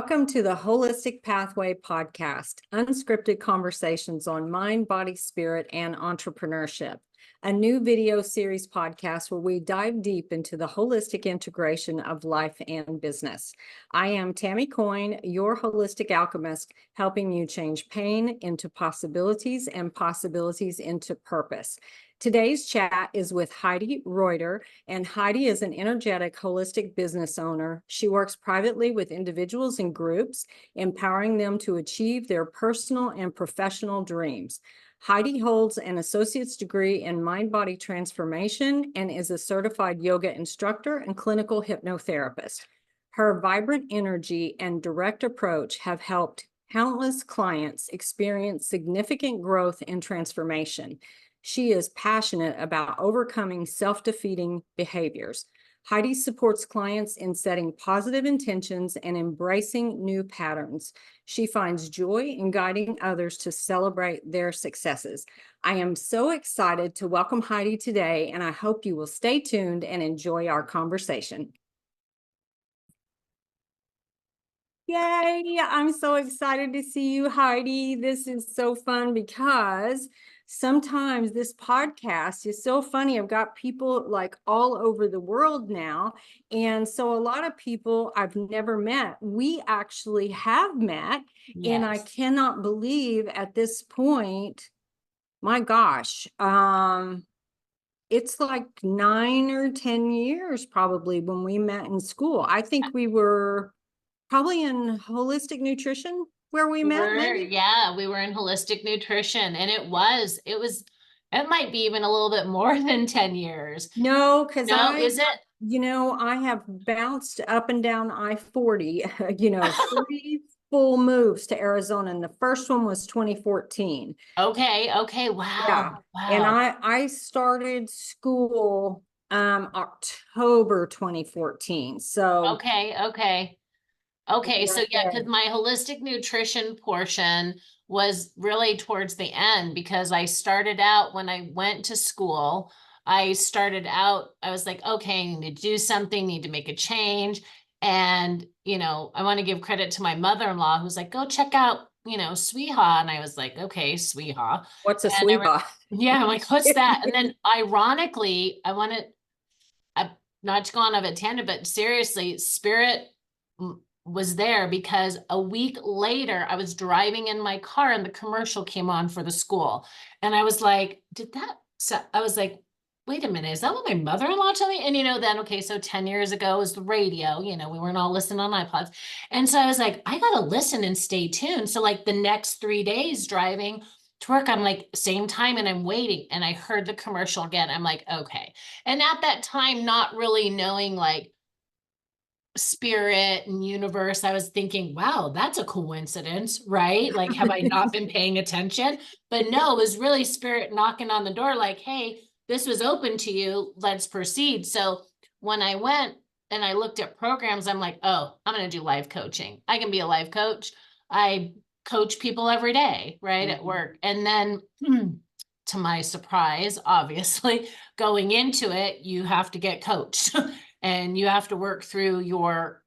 Welcome to the Holistic Pathway podcast, unscripted conversations on mind, body, spirit, and entrepreneurship. A new video series podcast where we dive deep into the holistic integration of life and business. I am Tammy Coyne, your holistic alchemist, helping you change pain into possibilities and possibilities into purpose. Today's chat is with Heidi Royter, and Heidi is an energetic, holistic business owner. She works privately with individuals and groups, empowering them to achieve their personal and professional dreams. Heidi holds an associate's degree in mind-body transformation and is a certified yoga instructor and clinical hypnotherapist. Her vibrant energy and direct approach have helped countless clients experience significant growth and transformation. She is passionate about overcoming self-defeating behaviors. Heidi supports clients in setting positive intentions and embracing new patterns. She finds joy in guiding others to celebrate their successes. I am so excited to welcome Heidi today, and I hope you will stay tuned and enjoy our conversation. Yay! I'm so excited to see you, Heidi. This is so fun because sometimes this podcast is so funny. I've got people like all over the world now. And so a lot of people I've never met, we actually have met. Yes. And I cannot believe at this point, my gosh, it's like 9 or 10 years probably when we met in school. I think we were probably in holistic nutrition where we met, maybe? Yeah, we were in holistic nutrition, and it might be even a little bit more than 10 years. No, because is it? I have bounced up and down I-40, 3 full moves to Arizona, and the first one was 2014. Okay, wow. Yeah. Wow. And I started school October 2014. So Okay. So yeah, because my holistic nutrition portion was really towards the end, because I started out when I went to school. I was like, okay, I need to do something, need to make a change. And, I want to give credit to my mother-in-law who's like, go check out, Sweeha. And I was like, okay, Sweeha. What's a Sweeha? Yeah, I'm like, what's that? And then ironically, I'm not to go on of a tangent, but seriously, Spirit was there because a week later I was driving in my car and the commercial came on for the school. And I was like, I was like, wait a minute, is that what my mother-in-law told me? And then, okay, so 10 years ago was the radio, we weren't all listening on iPods. And so I was like, I got to listen and stay tuned. So like the next 3 days driving to work, I'm like, same time, and I'm waiting. And I heard the commercial again. I'm like, okay. And at that time, not really knowing like spirit and universe, I was thinking, wow, that's a coincidence, right? Like, have I not been paying attention? But no, it was really spirit knocking on the door like, hey, this was open to you, let's proceed. So when I went and I looked at programs, I'm like, oh, I'm going to do life coaching. I can be a life coach. I coach people every day, right, at work. And then to my surprise, obviously, going into it, you have to get coached. And you have to work through your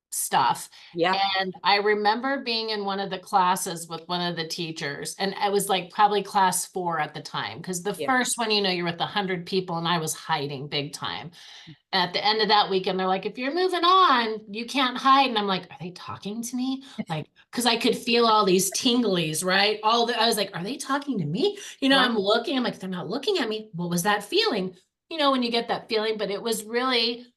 stuff. Yeah. And I remember being in one of the classes with one of the teachers, and I was like probably class 4 at the time, because the first one, you're with 100 people, and I was hiding big time. At the end of that weekend, they're like, if you're moving on, you can't hide. And I'm like, are they talking to me? Like, because I could feel all these tinglies, right? I was like, are they talking to me? I'm looking, I'm like, they're not looking at me. What was that feeling? When you get that feeling, but it was really,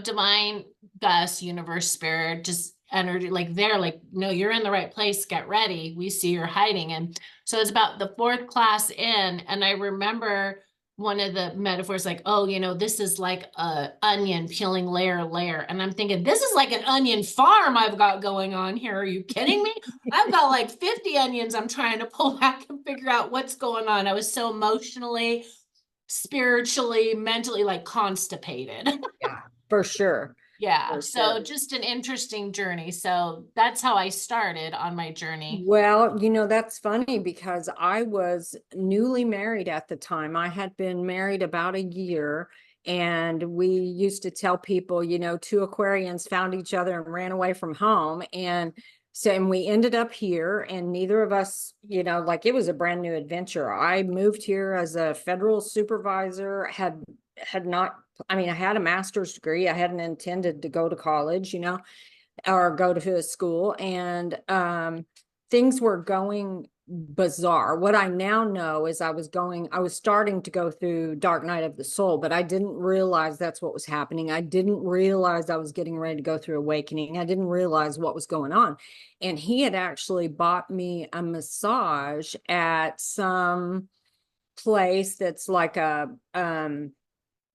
divine, Gus, universe, spirit, just energy, like they're like, no, you're in the right place. Get ready. We see you're hiding. And so it's about the 4th class in. And I remember one of the metaphors like, oh, this is like a onion peeling layer. And I'm thinking, this is like an onion farm I've got going on here. Are you kidding me? I've got like 50 onions I'm trying to pull back and figure out what's going on. I was so emotionally, spiritually, mentally like constipated. Yeah, for sure. Yeah. So just an interesting journey. So that's how I started on my journey. Well, that's funny because I was newly married at the time. I had been married about a year, And we used to tell people, you know, two Aquarians found each other and ran away from home. And so, and we ended up here, and neither of us, you know, like, it was a brand new adventure. I moved here as a federal supervisor, had not, I mean, I had a master's degree. I hadn't intended to go to college, you know, or go to a school. And things were going bizarre. What I now know is I was starting to go through dark night of the soul, but I didn't realize that's what was happening. I didn't realize I was getting ready to go through awakening. I didn't realize what was going on. And he had actually bought me a massage at some place that's like a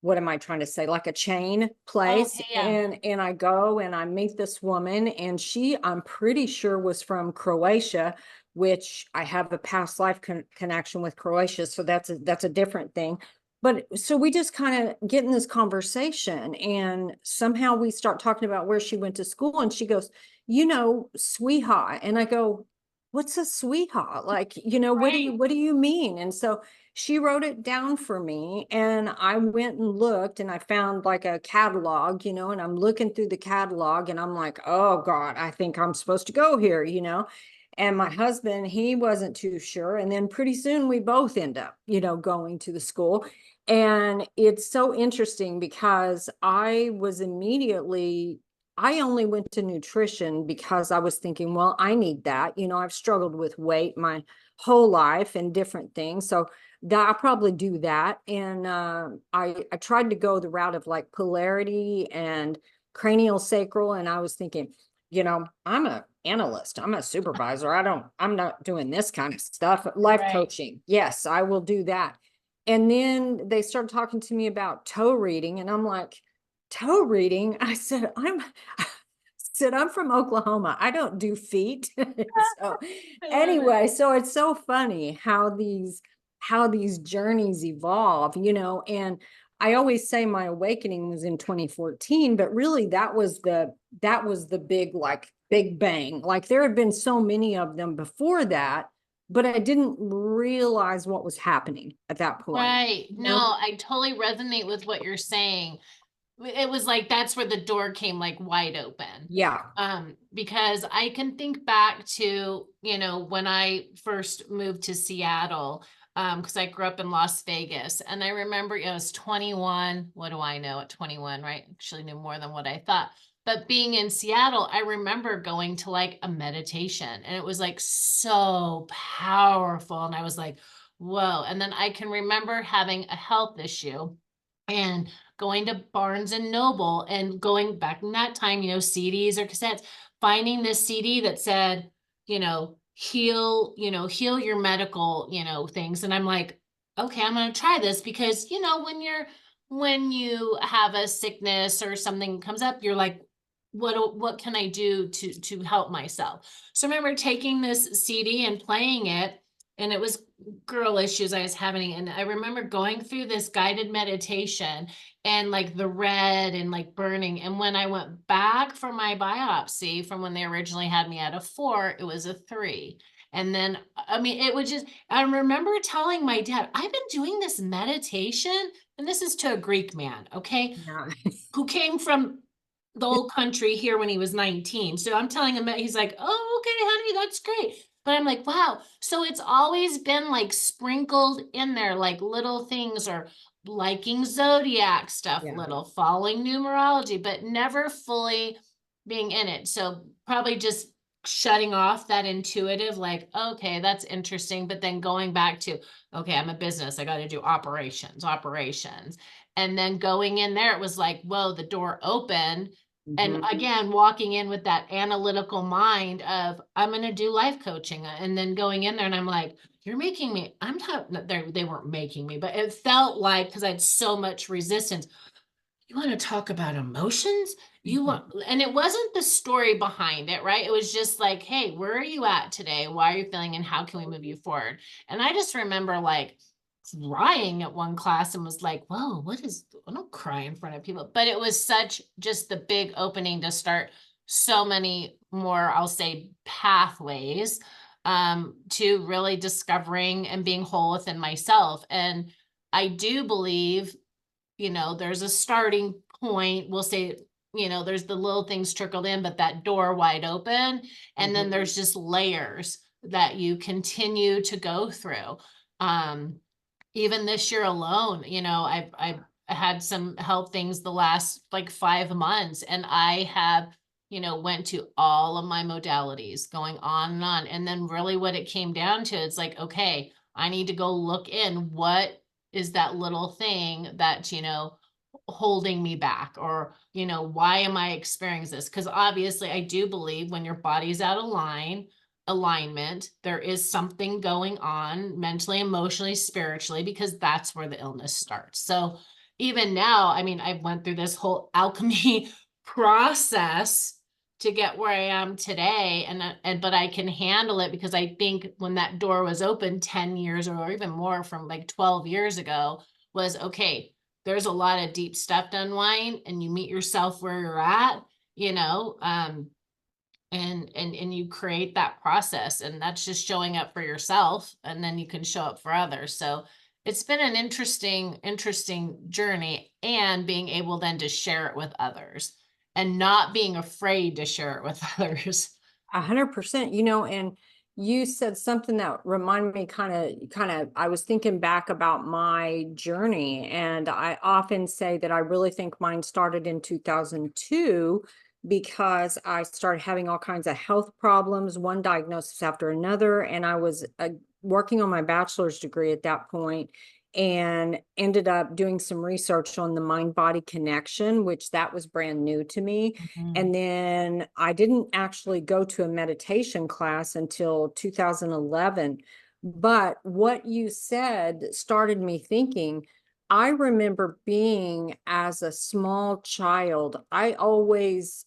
what am I trying to say? Like a chain place. Okay, yeah. And I go and I meet this woman, and she, I'm pretty sure, was from Croatia, which I have a past life connection with Croatia. So that's a different thing. But so we just kind of get in this conversation, and somehow we start talking about where she went to school, and she goes, you know, sweetheart. And I go, what's a sweetheart? Like, you know, Right. what do you mean? And so she wrote it down for me, and I went and looked, and I found like a catalog, you know, and I'm looking through the catalog, and I'm like, oh God, I think I'm supposed to go here, you know. And my husband, he wasn't too sure. And then pretty soon we both end up, you know, going to the school. And it's so interesting because I only went to nutrition because I was thinking, well, I need that. You know, I've struggled with weight my whole life and different things. So that I'll probably do that. And I tried to go the route of like polarity and cranial sacral. And I was thinking, you know, I'm a analyst, I'm a supervisor. I'm not doing this kind of stuff. Life Right. coaching. Yes, I will do that. And then they started talking to me about toe reading. And I'm like, toe reading? I said, I'm from Oklahoma. I don't do feet. So I love it. anyway, so it's so funny how these journeys evolve, you know. And I always say my awakening was in 2014, but really that was the big, like, big bang. Like, there had been so many of them before that, but I didn't realize what was happening at that point, Right. you No, know? I totally resonate with what you're saying. It was like that's where the door came like wide open. Yeah. Because I can think back to, when I first moved to Seattle, because I grew up in Las Vegas. And I remember, I was 21. What do I know at 21, right? Actually knew more than what I thought. But being in Seattle, I remember going to like a meditation, and it was like so powerful. And I was like, whoa. And then I can remember having a health issue and going to Barnes and Noble and going back in that time, CDs or cassettes, finding this CD that said, heal your medical, things. And I'm like, okay, I'm going to try this because, when you have a sickness or something comes up, you're like, what can I do to help myself? So I remember taking this CD and playing it, and it was girl issues I was having. And I remember going through this guided meditation and like the red and like burning. And when I went back for my biopsy from when they originally had me at a 4, it was a 3. And then, I mean, it was just, I remember telling my dad, I've been doing this meditation, and this is to a Greek man, okay, Yeah. who came from the old country here when he was 19. So I'm telling him that he's like, oh, okay, honey, that's great. But I'm like, wow. So it's always been like sprinkled in there, like little things, or liking zodiac stuff, Yeah. little following numerology, but never fully being in it. So probably just shutting off that intuitive, like, okay, that's interesting. But then going back to, okay, I'm a business. I got to do operations. And then going in there, it was like, whoa, the door opened. And Mhm. again, walking in with that analytical mind of, I'm going to do life coaching. And then going in there, and I'm like, you're making me, I'm not, they weren't making me, but it felt like, because I had so much resistance. You want to talk about emotions? You Mhm. want, and it wasn't the story behind it, right? It was just like, hey, where are you at today? Why are you feeling, and how can we move you forward? And I just remember like crying at one class and was like, whoa, I don't cry in front of people. But it was such just the big opening to start so many more, I'll say, pathways to really discovering and being whole within myself. And I do believe there's a starting point. We'll say, there's the little things trickled in, but that door wide open. And then there's just layers that you continue to go through. Even this year alone, I've had some health things the last like 5 months, and I have, went to all of my modalities going on and on. And then really what it came down to, it's like, okay, I need to go look in. What is that little thing that, holding me back? Or, why am I experiencing this? Because obviously I do believe when your body's out of alignment, there is something going on mentally, emotionally, spiritually, because that's where the illness starts. So even now, I mean, I went through this whole alchemy process to get where I am today. But I can handle it because I think when that door was open 10 years or even more from like 12 years ago was, okay, there's a lot of deep stuff to unwind, and you meet yourself where you're at, and you create that process, and that's just showing up for yourself, and then you can show up for others. So it's been an interesting journey, and being able then to share it with others and not being afraid to share it with others. 100%, and you said something that reminded me I was thinking back about my journey, and I often say that I really think mine started in 2002 because I started having all kinds of health problems, one diagnosis after another, and I was working on my bachelor's degree at that point, and ended up doing some research on the mind body connection, which that was brand new to me. And then I didn't actually go to a meditation class until 2011. But what you said started me thinking. I remember being as a small child, I always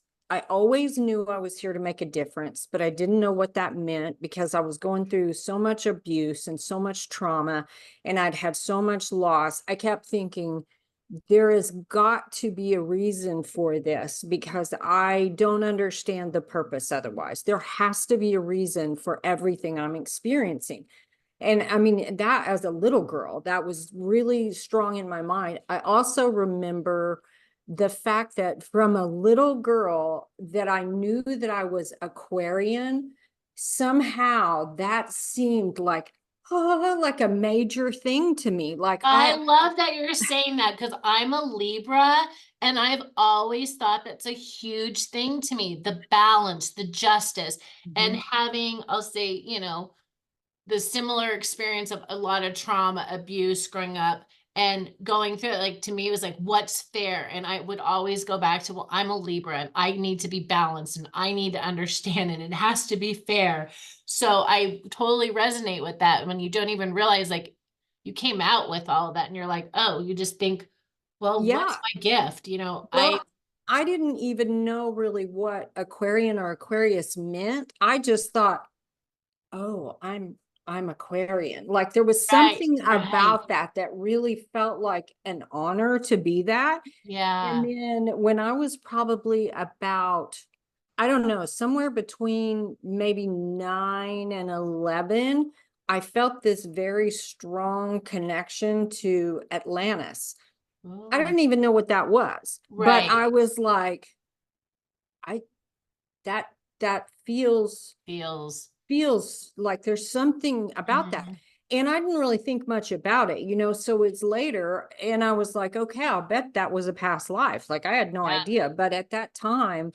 knew I was here to make a difference, but I didn't know what that meant because I was going through so much abuse and so much trauma, and I'd had so much loss. I kept thinking, there has got to be a reason for this because I don't understand the purpose otherwise. There has to be a reason for everything I'm experiencing. And I mean, that as a little girl, that was really strong in my mind. I also remember the fact that from a little girl that I knew that I was Aquarian, somehow that seemed like a major thing to me. Like I love that you're saying that, because I'm a Libra, and I've always thought that's a huge thing to me, the balance, the justice, and having, I'll say, the similar experience of a lot of trauma, abuse growing up, and going through it. Like, to me, it was like, what's fair? And I would always go back to, well, I'm a Libra and I need to be balanced and I need to understand, and it has to be fair. So I totally resonate with that when you don't even realize, like, you came out with all of that and you're like, oh, you just think, well, what's Yeah. my gift? Well, I didn't even know really what Aquarian or Aquarius meant. I just thought, oh, I'm Aquarian. Like there was right, something right. about that that really felt like an honor to be that. And Yeah. then when I was probably about, I don't know, somewhere between maybe 9 and 11, I felt this very strong connection to Atlantis. I Oh, didn't even know what that was, but right. I was like, I that that feels like there's something about that. Mhm. And I didn't really think much about it, so it's later. And I was like, okay, I'll bet that was a past life. Like I had no Yeah. idea. But at that time,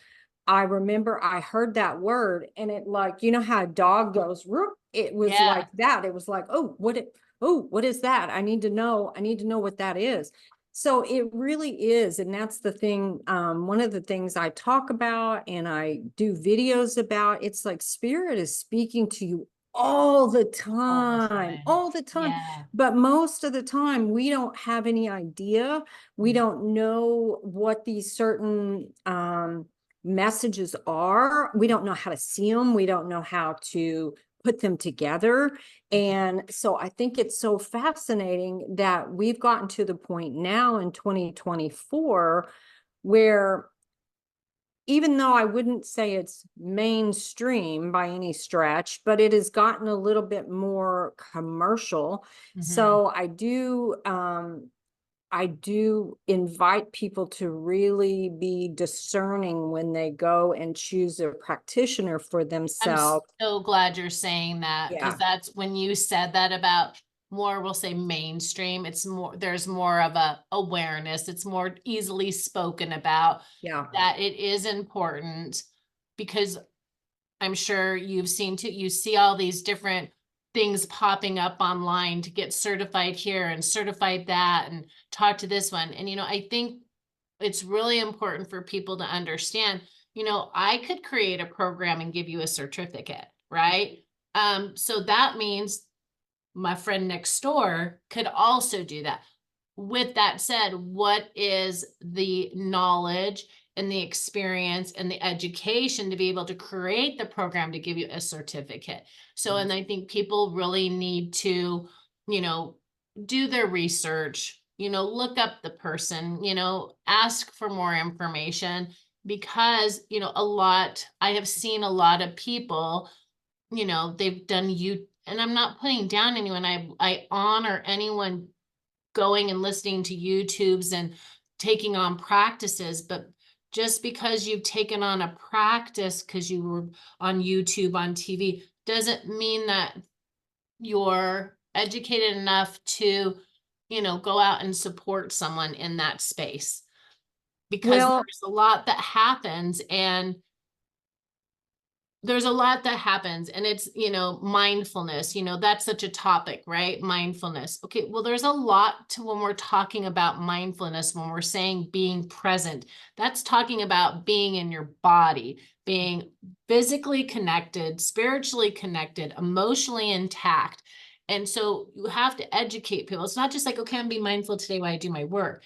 I remember I heard that word and it like, how a dog goes, "Roop," it was Yeah. like that. It was like, what is that? I need to know what that is. So it really is. And that's the thing. One of the things I talk about and I do videos about, it's like spirit is speaking to you All the time. all the time. Yeah. But most of the time, we don't have any idea. We Mhm. don't know what these certain messages are. We don't know how to see them. We don't know how to put them together. And so I think it's so fascinating that we've gotten to the point now in 2024 where even though I wouldn't say it's mainstream by any stretch, but it has gotten a little bit more commercial. Mhm. So I do I do invite people to really be discerning when they go and choose a practitioner for I'm themselves. so glad you're saying that, because Yeah, that's when you said that about more, we'll say mainstream, it's more, there's more of a awareness, it's more easily spoken about, yeah. that it is important, because I'm sure you've seen too, you see all these different things popping up online to get certified here and certified that and talk to this one. And, I think it's really important for people to understand, I could create a program and give you a certificate, right? So that means my friend next door could also do that. With that said, what is the knowledge and the experience and the education to be able to create the program to give you a certificate? So, and I think people really need to, you know, do their research, look up the person, ask for more information, because, I have seen a lot of people, they've done you, and I'm not putting down anyone. I honor anyone going and listening to YouTubes and taking on practices, but just because you've taken on a practice because you were on YouTube, on TV, doesn't mean that you're educated enough to, go out and support someone in that space, because Well, there's a lot that happens, and there's a lot that happens, and it's, mindfulness, that's such a topic, right? Mindfulness. Okay, well, there's a lot to when we're talking about mindfulness, when we're saying being present, that's talking about being in your body, being physically connected, spiritually connected, emotionally intact. And so you have to educate people. It's not just like, okay, I'm being mindful today while I do my work.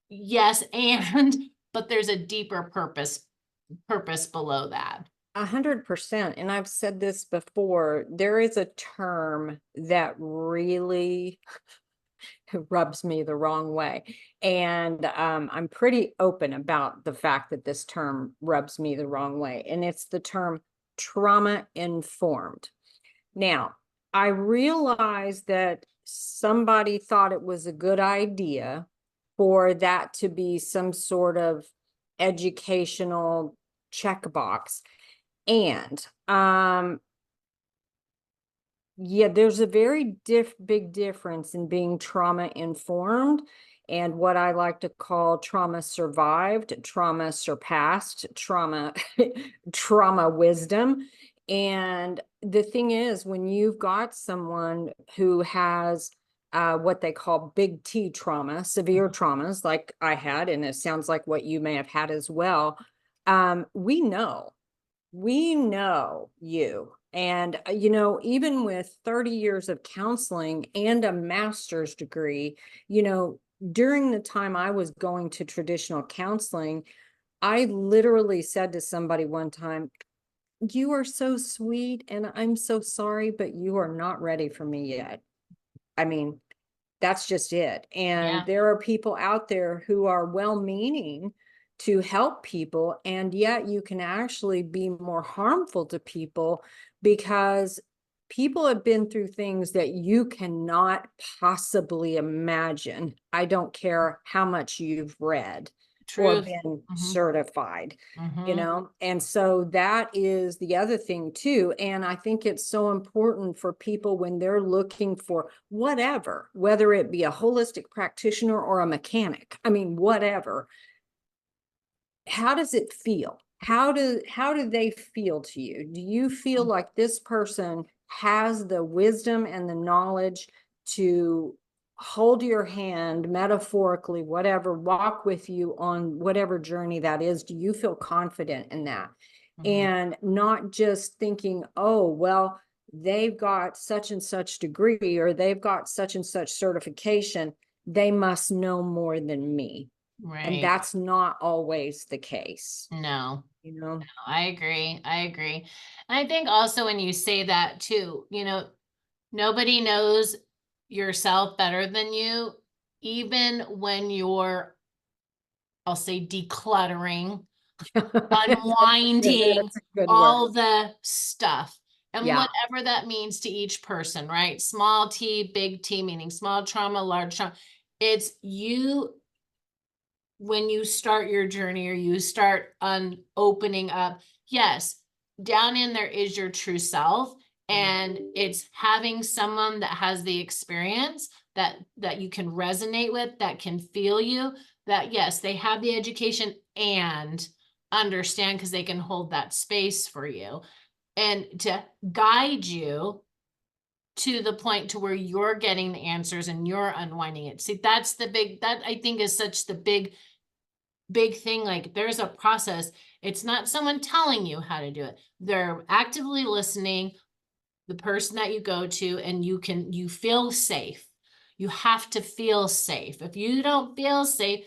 Yes, and but there's a deeper purpose below that. 100%. And I've said this before, there is a term that really rubs me the wrong way. And I'm pretty open about the fact that this term rubs me the wrong way. And it's the term trauma informed. Now, I realize that somebody thought it was a good idea for that to be some sort of educational checkbox. And yeah, there's a very big difference in being trauma informed and what I like to call trauma survived, trauma surpassed, trauma trauma wisdom. And the thing is, when you've got someone who has what they call big T trauma, severe traumas like I had, and it sounds like what you may have had as well, we know you. And, even with 30 years of counseling and a master's degree, during the time I was going to traditional counseling, I literally said to somebody one time, "You are so sweet, and I'm so sorry, but you are not ready for me yet." I mean, that's just it. And Yeah, there are people out there who are well-meaning to help people, and yet you can actually be more harmful to people because people have been through things that you cannot possibly imagine. I don't care how much you've read or truth. been Hmm. certified, Hmm. and so that is the other thing too. And I think it's so important for people when they're looking for whatever, whether it be a holistic practitioner or a mechanic, I mean, whatever, how does it feel? How do they feel to you? Do you feel like this person has the wisdom and the knowledge to hold your hand metaphorically, whatever, walk with you on whatever journey that is? Do you feel confident in that? Hmm. And not just thinking, oh, well, they've got such and such degree or they've got such and such certification. They must know more than me. And Right. that's not always the case, No, you know? I agree. I agree. And I think also when you say that too, nobody knows yourself better than you, even when you're, I'll say, decluttering, unwinding That's a good word. all the stuff and Yeah. whatever that means to each person, right? Small T, big T, meaning small trauma, large trauma. It's you, when you start your journey or you start opening up, yes, down in there is your true self. And it's having someone that has the experience that you can resonate with, that can feel you, that yes, they have the education and understand, because they can hold that space for you and to guide you to the point to where you're getting the answers and you're unwinding it. See, that's the big, that I think is such the big thing. Like, there's a process. It's not someone telling you how to do it. They're actively listening, the person that you go to, and you feel safe. You have to feel safe. If you don't feel safe,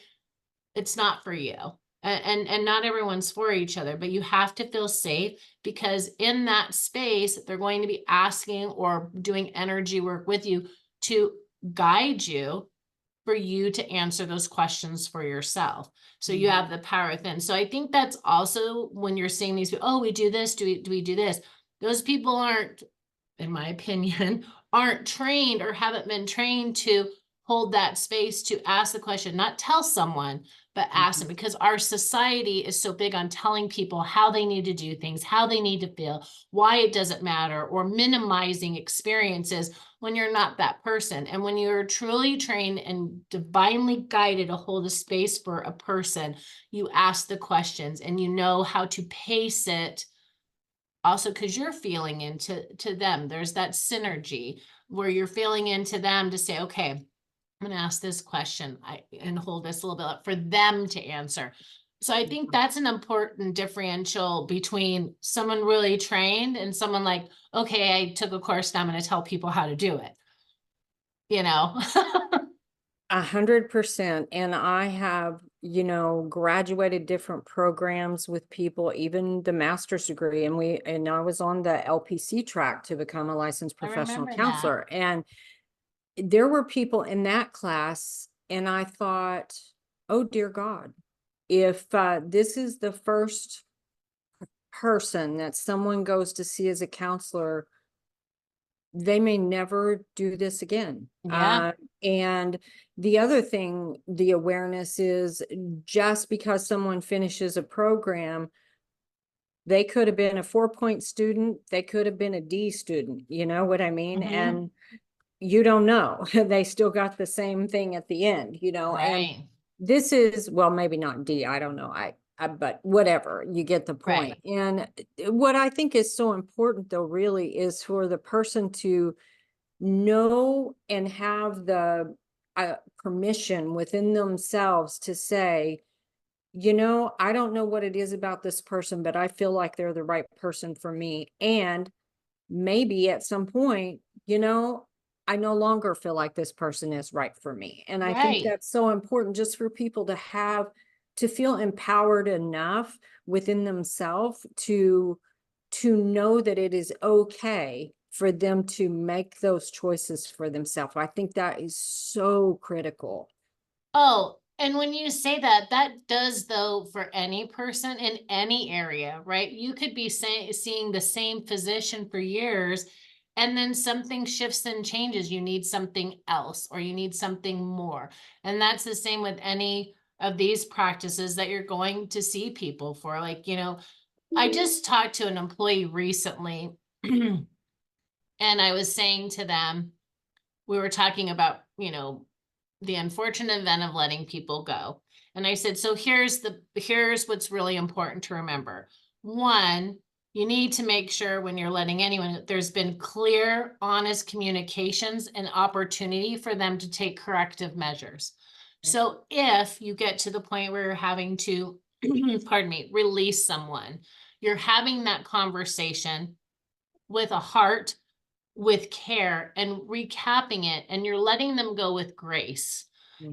it's not for you. And not everyone's for each other, but you have to feel safe, because in that space, they're going to be asking or doing energy work with you to guide you, for you to answer those questions for yourself. So you have the power within. So I think that's also when you're seeing these people, oh, we do this, do we do this? Those people aren't, in my opinion, aren't trained or haven't been trained to hold that space to ask the question, not tell someone, but ask them, because our society is so big on telling people how they need to do things, how they need to feel, why it doesn't matter, or minimizing experiences when you're not that person. And when you're truly trained and divinely guided to hold a space for a person, you ask the questions and you know how to pace it. Also, because you're feeling into them, there's that synergy where you're feeling into them to say, okay, I'm going to ask this question and hold this a little bit up for them to answer. So I think that's an important differential between someone really trained and someone like, okay, I took a course, now I'm going to tell people how to do it. 100%. And I have, graduated different programs with people, even the master's degree. And I was on the LPC track to become a licensed I professional remember that. counselor. And there were people in that class, and I thought, oh, dear God, if this is the first person that someone goes to see as a counselor, they may never do this again. Yeah. And the other thing, the awareness is, just because someone finishes a program, they could have been a 4-point student, they could have been a D student, you know what I mean? And you don't know. They still got the same thing at the end, and Right. this is, well, maybe not D, I don't know. But whatever, you get the point. Right. And what I think is so important, though, really, is for the person to know and have the permission within themselves to say, I don't know what it is about this person, but I feel like they're the right person for me. And maybe at some point, I no longer feel like this person is right for me. And I think Right. that's so important, just for people to feel empowered enough within themselves to know that it is okay for them to make those choices for themselves. I think that is so critical. Oh, and when you say that, that does, though, for any person in any area, right? You could be seeing the same physician for years, and then something shifts and changes. You need something else, or you need something more. And that's the same with any of these practices that you're going to see people for. Like, I just talked to an employee recently, and I was saying to them, we were talking about, the unfortunate event of letting people go. And I said, so here's what's really important to remember. One, you need to make sure when you're letting anyone, there's been clear, honest communications and opportunity for them to take corrective measures. So if you get to the point where you're having to, pardon me, release someone, you're having that conversation with a heart, with care, and recapping it, and you're letting them go with grace,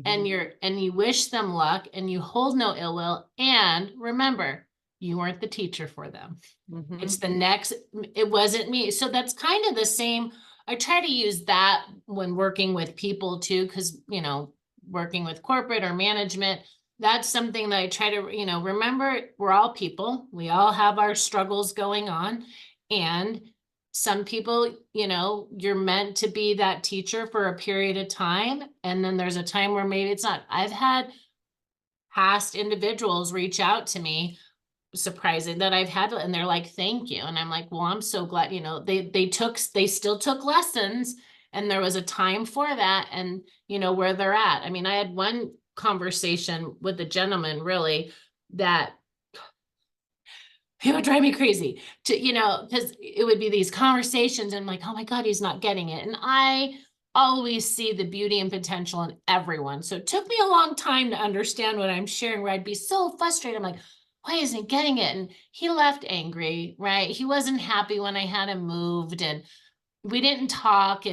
and you wish them luck, and you hold no ill will, and remember, you weren't the teacher for them. It's the next, it wasn't me. So that's kind of the same. I try to use that when working with people too, because working with corporate or management, that's something that I try to remember, we're all people, we all have our struggles going on, and some people, you're meant to be that teacher for a period of time. And then there's a time where maybe it's not. I've had past individuals reach out to me, surprising that I've had, and they're like, thank you. And I'm like, well, I'm so glad, they still took lessons, and there was a time for that, and where they're at. I mean, I had one conversation with a gentleman really that he would drive me crazy because it would be these conversations and I'm like, oh my God, he's not getting it. And I always see the beauty and potential in everyone. So it took me a long time to understand what I'm sharing, where I'd be so frustrated. I'm like, why isn't he getting it? And he left angry, right? He wasn't happy when I had him moved, and we didn't talk.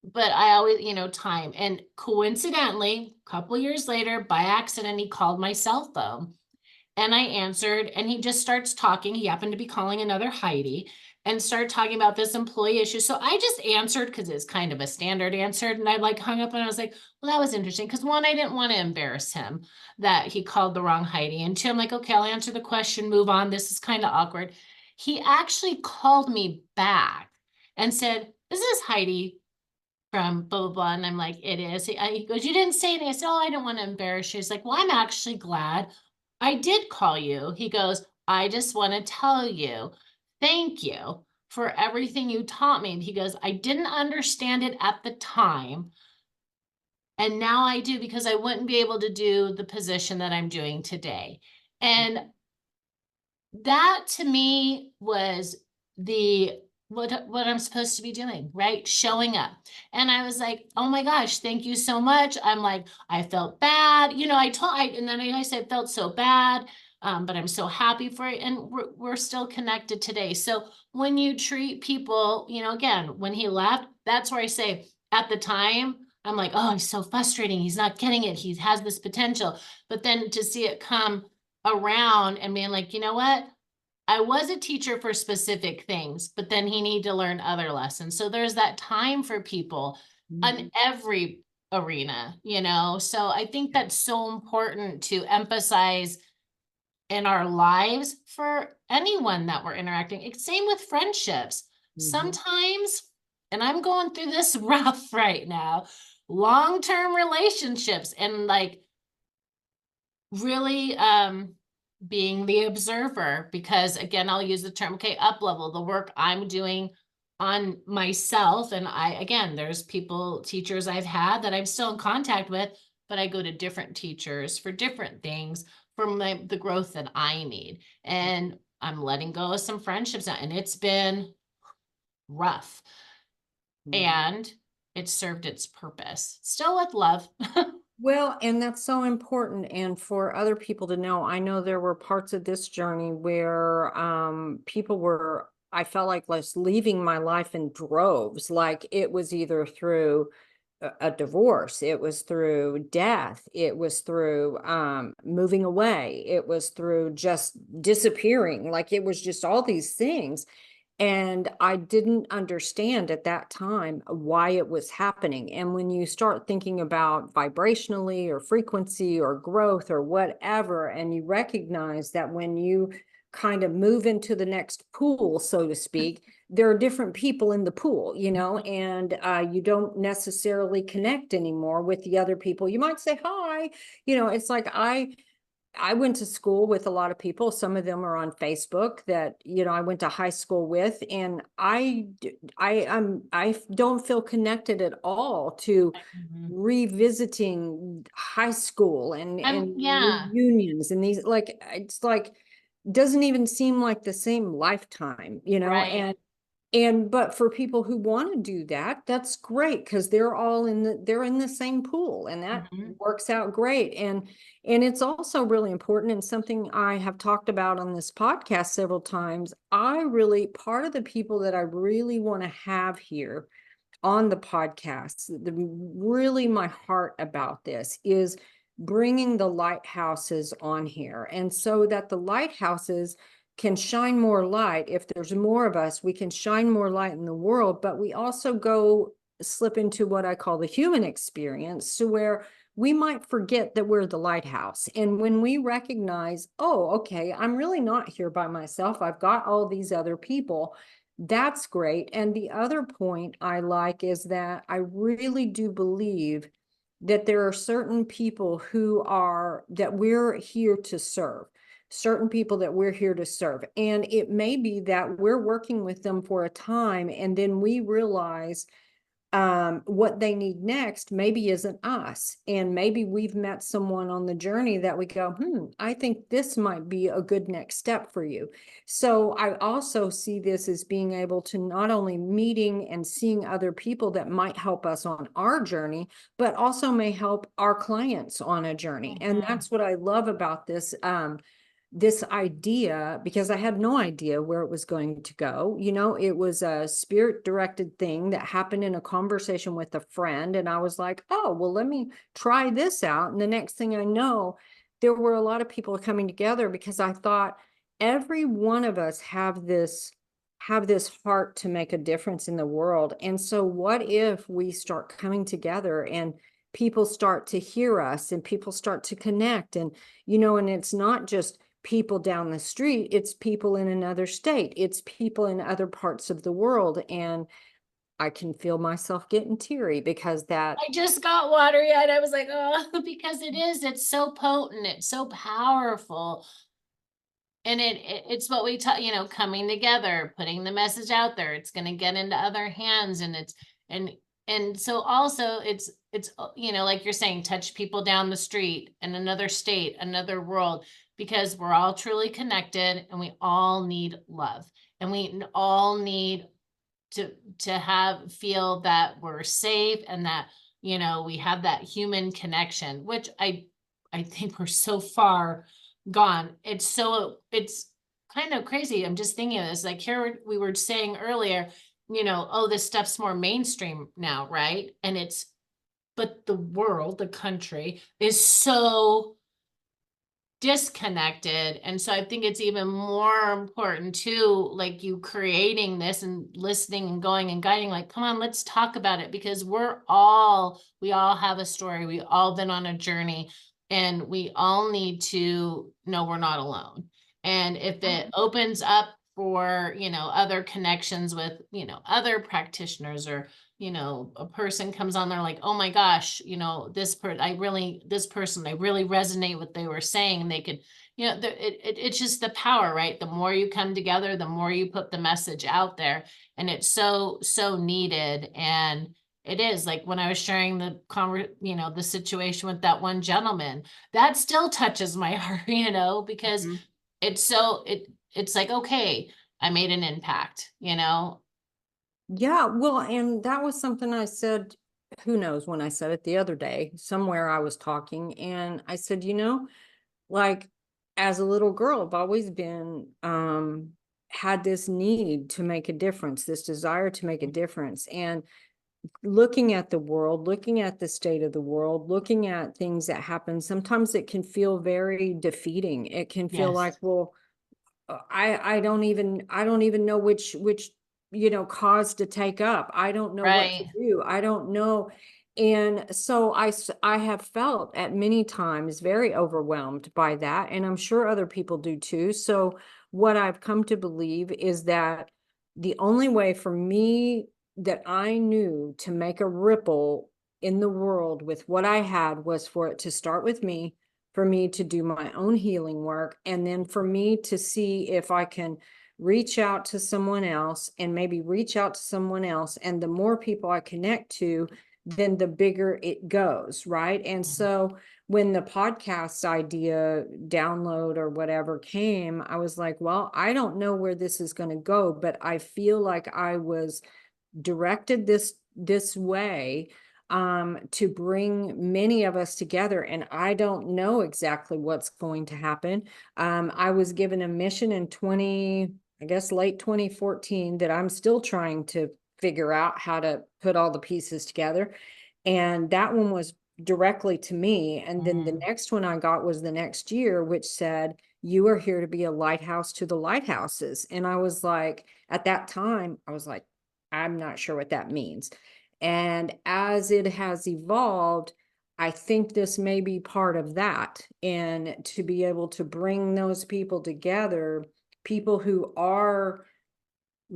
But I always, time. And coincidentally, a couple years later, by accident, he called my cell phone. And I answered, and he just starts talking. He happened to be calling another Heidi, and started talking about this employee issue. So I just answered because it's kind of a standard answer. And I like hung up and I was like, well, that was interesting. Because one, I didn't want to embarrass him that he called the wrong Heidi. And two, I'm like, okay, I'll answer the question, move on. This is kind of awkward. He actually called me back and said, is this Heidi from blah, blah, blah? And I'm like, it is. He goes, you didn't say anything. I said, oh, I don't want to embarrass you. He's like, well, I'm actually glad I did call you. He goes, I just want to tell you, thank you for everything you taught me. He goes, I didn't understand it at the time. And now I do, because I wouldn't be able to do the position that I'm doing today. And that to me was what I'm supposed to be doing, right? Showing up. And I was like, oh my gosh, thank you so much. I'm like, I felt bad. And then I said, felt so bad. But I'm so happy for it. And we're still connected today. So when you treat people, again, when he left, that's where I say at the time, I'm like, oh, he's so frustrating. He's not getting it. He has this potential. But then to see it come around and being like, you know what? I was a teacher for specific things, but then he needed to learn other lessons. So there's that time for people in every arena, So I think that's so important to emphasize in our lives for anyone that we're interacting. Same with friendships. Sometimes, and I'm going through this rough right now, long-term relationships, and like really being the observer, because again, I'll use the term, okay, up level, the work I'm doing on myself. And there's teachers I've had that I'm still in contact with, but I go to different teachers for different things for the growth that I need. And I'm letting go of some friendships now, and it's been rough. And it served its purpose, still with love. Well, and that's so important. And for other people to know, I know there were parts of this journey where people were, I felt like was leaving my life in droves. Like it was either through a divorce, it was through death, it was through moving away, it was through just disappearing. Like it was just all these things. And I didn't understand at that time why it was happening. And when you start thinking about vibrationally or frequency or growth or whatever, and you recognize that when you kind of move into the next pool, so to speak, there are different people in the pool, and you don't necessarily connect anymore with the other people. You might say hi, it's like I went to school with a lot of people. Some of them are on Facebook that, I went to high school with, and I don't feel connected at all to revisiting high school and Yeah, reunions and these, like, it's like, doesn't even seem like the same lifetime, right. but for people who want to do that, that's great, because they're in the same pool, and that works out great. And it's also really important, and something I have talked about on this podcast several times. Part of the people that I really want to have here on the podcast, really my heart about this is bringing the lighthouses on here. And so that the lighthouses can shine more light. If there's more of us, we can shine more light in the world, but we also slip into what I call the human experience, to where we might forget that we're the lighthouse. And when we recognize, oh, okay, I'm really not here by myself, I've got all these other people, that's great. And the other point I like is that I really do believe that there are certain people that we're here to serve, certain people that we're here to serve. And it may be that we're working with them for a time, and then we realize what they need next maybe isn't us. And maybe we've met someone on the journey that we go, I think this might be a good next step for you. So I also see this as being able to not only meeting and seeing other people that might help us on our journey, but also may help our clients on a journey. And that's what I love about this idea, because I had no idea where it was going to go. It was a spirit directed thing that happened in a conversation with a friend. And I was like, oh, well, let me try this out. And the next thing I know, there were a lot of people coming together, because I thought every one of us have this heart to make a difference in the world. And so what if we start coming together and people start to hear us and people start to connect, and and it's not just people down the street, it's people in another state, it's people in other parts of the world. And I can feel myself getting teary because I just got watery eyed. I was like, oh, because it's so potent, it's so powerful. And it's what we talk, coming together, putting the message out there. It's going to get into other hands, and and so also it's like you're saying, touch people down the street in another state, another world, because we're all truly connected, and we all need love, and we all need to feel that we're safe, and that we have that human connection, which I think we're so far gone. It's kind of crazy. I'm just thinking of this, like here we were saying earlier, oh, this stuff's more mainstream now, right? But the world, the country is so disconnected. And so I think it's even more important too, like you creating this and listening and going and guiding, like, come on, let's talk about it, because we all have a story. We all been on a journey, and we all need to know we're not alone. And if it opens up for, other connections with, other practitioners, or a person comes on there like, oh my gosh, this person, I really resonate with what they were saying, and they could, it's just the power, right? The more you come together, the more you put the message out there, and it's so needed. And it is like when I was sharing the situation with that one gentleman, that still touches my heart, because it's like, okay, I made an impact. Yeah, well, and that was something I said, who knows when I said it the other day, somewhere I was talking, and I said, like as a little girl, I've always been had this need to make a difference, this desire to make a difference. And looking at the world, looking at the state of the world, looking at things that happen, sometimes it can feel very defeating. It can feel like, Yes. well, I don't even know which cause to take up. I don't know what to Right. do. I don't know. And so I have felt at many times very overwhelmed by that, and I'm sure other people do too. So what I've come to believe is that the only way for me that I knew to make a ripple in the world with what I had was for it to start with me, for me to do my own healing work, and then for me to see if I can reach out to someone else, and maybe reach out to someone else. And the more people I connect to, then the bigger it goes, right? And so when the podcast idea download or whatever came, I was like, well, I don't know where this is going to go, but I feel like I was directed this way to bring many of us together. And I don't know exactly what's going to happen. I was given a mission in I guess late 2014, that I'm still trying to figure out how to put all the pieces together. And that one was directly to me. And then the next one I got was the next year, which said, you are here to be a lighthouse to the lighthouses. And I was like, at that time, I was like, I'm not sure what that means. And as it has evolved, I think this may be part of that. And to be able to bring those people together, people who are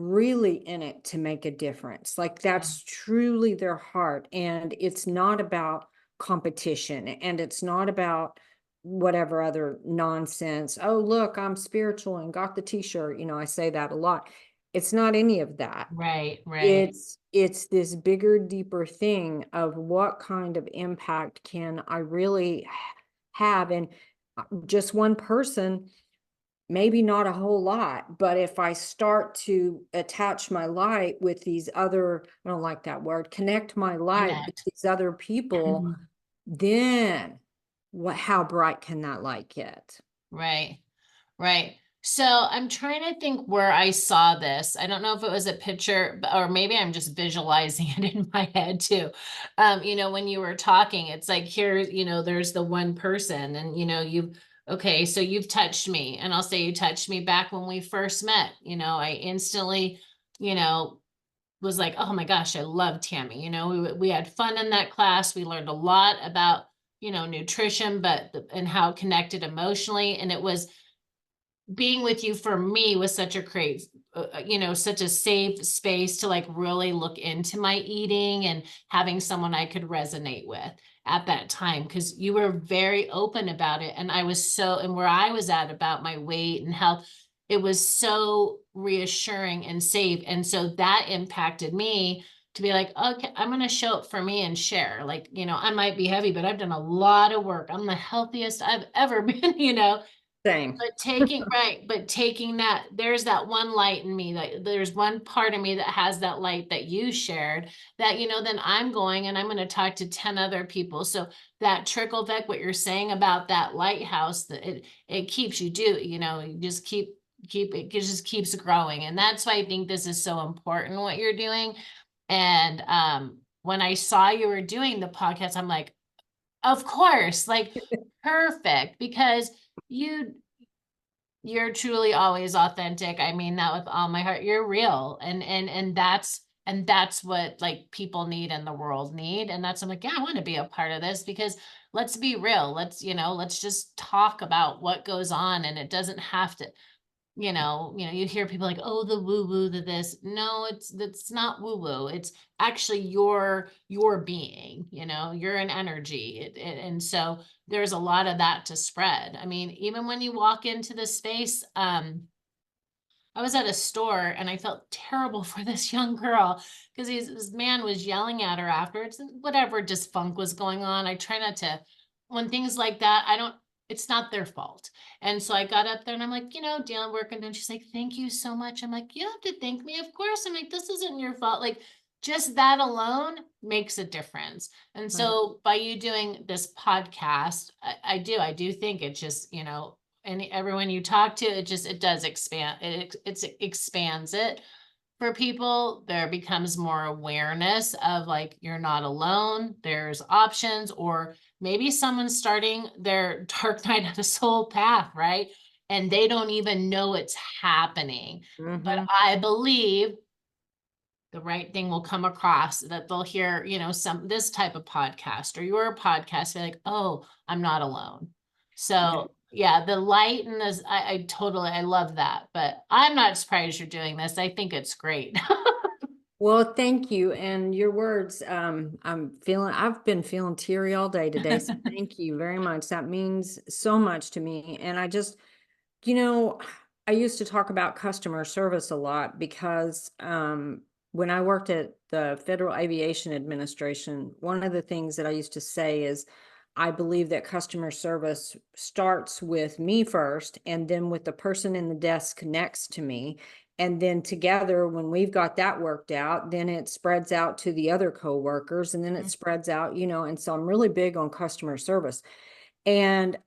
really in it to make a difference. Like that's truly their heart. And it's not about competition, and it's not about whatever other nonsense. Oh, look, I'm spiritual and got the t-shirt. I say that a lot. It's not any of that. Right, right. It's this bigger, deeper thing of what kind of impact can I really have. And just one person, maybe not a whole lot, but if I start to attach my light with these other, I don't like that word, connect my light with Connect. these other people, then how bright can that light get? Right, right. So I'm trying to think where I saw this. I don't know if it was a picture, or maybe I'm just visualizing it in my head too. When you were talking, it's like here, there's the one person, and okay, so you've touched me, and I'll say you touched me back when we first met. I instantly, you know, was like, oh my gosh, I love Tammy. We had fun in that class. We learned a lot about, nutrition, and how it connected emotionally. And it was being with you for me was such a great, such a safe space to like really look into my eating and having someone I could resonate with at that time, because you were very open about it. And and where I was at about my weight and health, it was so reassuring and safe. And so that impacted me to be like, okay, I'm going to show up for me and share. Like, I might be heavy, but I've done a lot of work. I'm the healthiest I've ever been. Same. But taking that, there's that one light in me, that there's one part of me that has that light that you shared, that, then I'm going and I'm going to talk to 10 other people. So that trickle effect, what you're saying about that lighthouse, that it keeps you just keep it just keeps growing. And that's why I think this is so important, what you're doing. And when I saw you were doing the podcast, I'm like, of course, like perfect, because you you're truly always authentic. I mean that with all my heart. You're real. And that's what like people need in the world need. And I'm like, yeah, I want to be a part of this, because let's be real. Let's just talk about what goes on. And it doesn't have to, you hear people like, oh, the woo woo, the this. No, that's not woo woo. It's actually your being, you're an energy. And so there's a lot of that to spread. I mean, even when you walk into the space, I was at a store and I felt terrible for this young girl, because this man was yelling at her afterwards, and whatever disfunk was going on. I try not to, when things like that, it's not their fault. And so I got up there and I'm like, dealing, working. And she's like, thank you so much. I'm like, you don't have to thank me. Of course. I'm like, this isn't your fault. Like, just that alone makes a difference. And so by you doing this podcast, I do think it just, and everyone you talk to, it does expand it expands it for people. There becomes more awareness of like, you're not alone, there's options, or maybe someone's starting their dark night of the soul path, right? And they don't even know it's happening. But I believe the right thing will come across, that they'll hear, this type of podcast or your podcast, be like, oh, I'm not alone. Yeah. So yeah, the light and this, I love that. But I'm not surprised you're doing this. I think it's great. Well, thank you. And your words, I've been feeling teary all day today. So thank you very much. That means so much to me. And you know, I used to talk about customer service a lot because when I worked at the Federal Aviation Administration, one of the things that I used to say is I believe that customer service starts with me first, and then with the person in the desk next to me. And then together, when we've got that worked out, then it spreads out to the other coworkers, and then it spreads out, and so I'm really big on customer service. And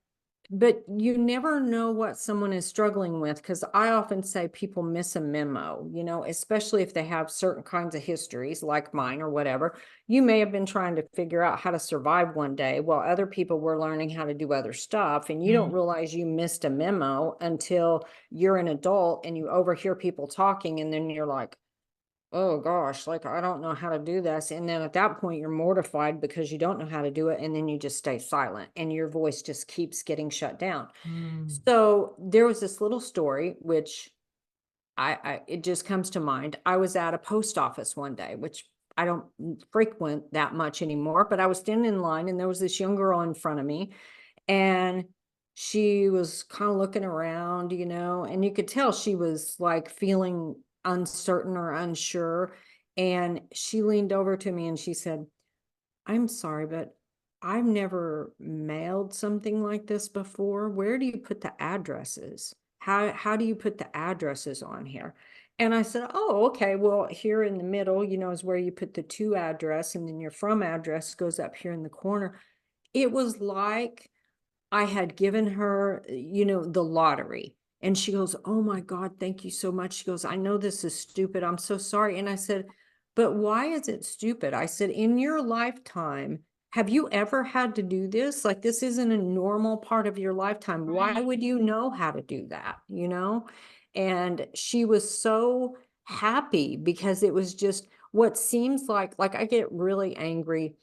but you never know what someone is struggling with, because I often say people miss a memo, especially if they have certain kinds of histories like mine or whatever. You may have been trying to figure out how to survive one day while other people were learning how to do other stuff. And you don't realize you missed a memo until you're an adult and you overhear people talking. And then you're like, oh gosh, like I don't know how to do this. And then at that point, you're mortified because you don't know how to do it. And then you just stay silent and your voice just keeps getting shut down. Mm. So there was this little story, which it just comes to mind. I was at a post office one day, which I don't frequent that much anymore, but I was standing in line and there was this young girl in front of me, and she was kind of looking around, and you could tell she was like feeling uncertain or unsure. And she leaned over to me and she said, "I'm sorry, but I've never mailed something like this before. Where do you put the addresses? How do you put the addresses on here?" And I said, "Oh, okay. Well, here in the middle, is where you put the to address, and then your from address goes up here in the corner." It was like I had given her, the lottery. And she goes, "Oh my God, thank you so much." She goes, "I know this is stupid. I'm so sorry." And I said, "But why is it stupid?" I said, "In your lifetime, have you ever had to do this? Like, this isn't a normal part of your lifetime. Why Right. would you know how to do that?" And she was so happy because it was just what seems like I get really angry.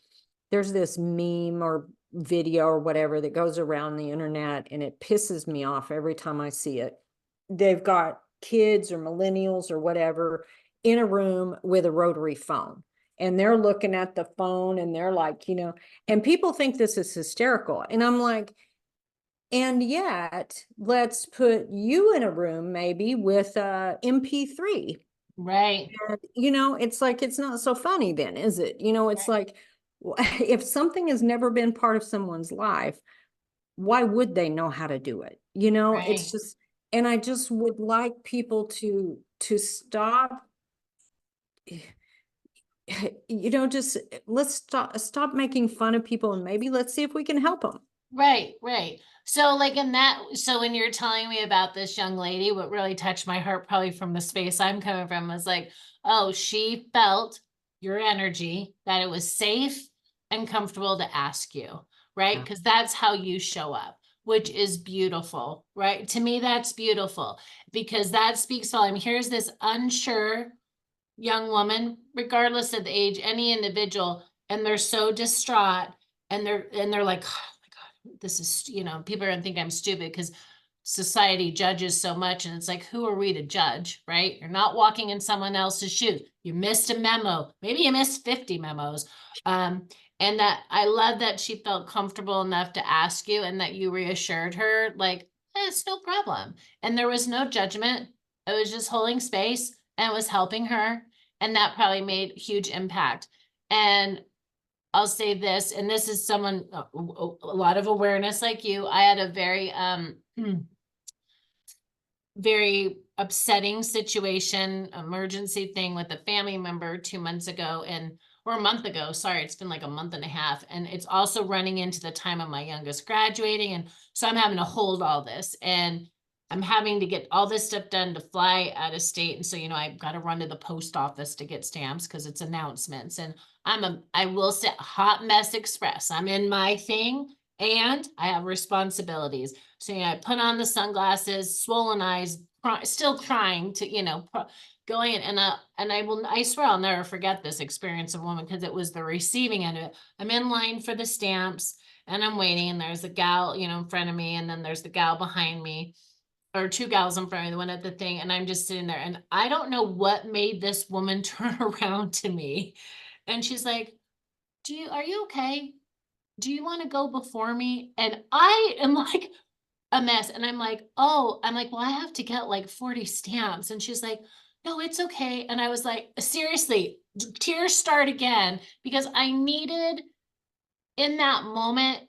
There's this meme or video or whatever that goes around the internet, and it pisses me off every time I see it. They've got kids or millennials or whatever in a room with a rotary phone, and they're looking at the phone and they're like, and people think this is hysterical. And I'm like, and yet let's put you in a room maybe with a MP3. Right. And, it's like, it's not so funny then, is it? It's like, if something has never been part of someone's life, why would they know how to do it? It's Right. just, and I just would like people to stop, just let's stop making fun of people, and maybe let's see if we can help them. Right, right. So like in that, so when you're telling me about this young lady, what really touched my heart, probably from the space I'm coming from, was like, oh, she felt your energy, that it was safe and comfortable to ask you, right? Yeah. Because that's how you show up, which is beautiful, right? To me, that's beautiful because that speaks volume. Here's this unsure young woman, regardless of the age, any individual, and they're so distraught, and they're like, oh my God, this is, people are gonna think I'm stupid because society judges so much. And it's like, who are we to judge, right? You're not walking in someone else's shoes. You missed a memo. Maybe you missed 50 memos. And that I love that she felt comfortable enough to ask you and that you reassured her, like, it's no problem. And there was no judgment. It was just holding space and it was helping her. And that probably made huge impact. And I'll say this, and this is someone, a lot of awareness like you. I had a very, very upsetting situation, emergency thing with a family member 2 months ago, or a month ago. Sorry, it's been like a month and a half. And it's also running into the time of my youngest graduating. And so I'm having to hold all this. And I'm having to get all this stuff done to fly out of state. And so, I've got to run to the post office to get stamps because it's announcements. And I will say hot mess express. I'm in my thing and I have responsibilities. So, I put on the sunglasses, swollen eyes, still trying to, going in, I swear I'll never forget this experience of woman because it was the receiving end of it. I'm in line for the stamps and I'm waiting, and there's a gal, in front of me, and then there's the gal behind me, or two gals in front of me, the one at the thing, and I'm just sitting there, and I don't know what made this woman turn around to me, and she's like, are you okay? Do you want to go before me? And I am like a mess. And I'm like, oh, I'm like, well, I have to get like 40 stamps. And she's like, no, it's okay. And I was like, seriously, tears start again because I needed in that moment,